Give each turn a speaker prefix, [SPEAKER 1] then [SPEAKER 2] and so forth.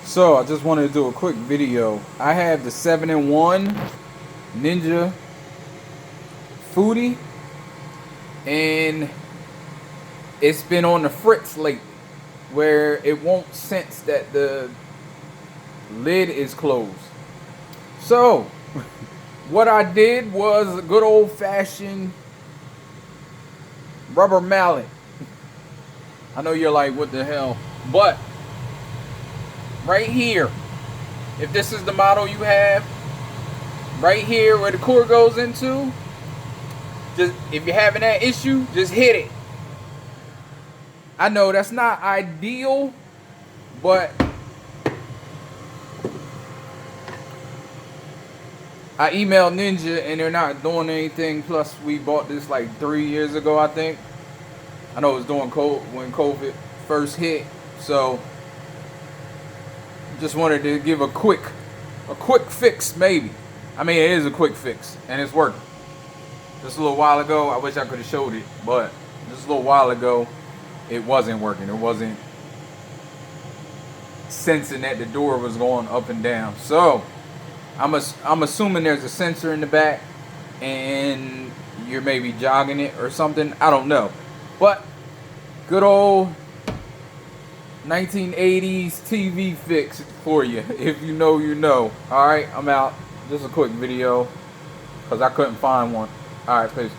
[SPEAKER 1] So I just wanted to do a quick video. I have the 7-in-1 Ninja Foodi, and it's been on the fritz lately, where it won't sense that the lid is closed. So what I did was a good old-fashioned rubber mallet. I know you're like, what the hell? But right here, if this is the model you have, right here where the cord goes into, just if you're having that issue, just hit it. I know that's not ideal, but I emailed Ninja and they're not doing anything. Plus, we bought this like 3 years ago, I think. I know it was during when COVID first hit, so just wanted to give a quick fix, maybe. I mean, it is a quick fix, and it's working. Just a little while ago, I wish I could have showed it, but just a little while ago, it wasn't working. It wasn't sensing that the door was going up and down. So I'm assuming there's a sensor in the back, and you're maybe jogging it or something. I don't know, but good old 1980s TV fix for you. If you know, you know. All right, I'm out. Just a quick video because I couldn't find one. All right, peace.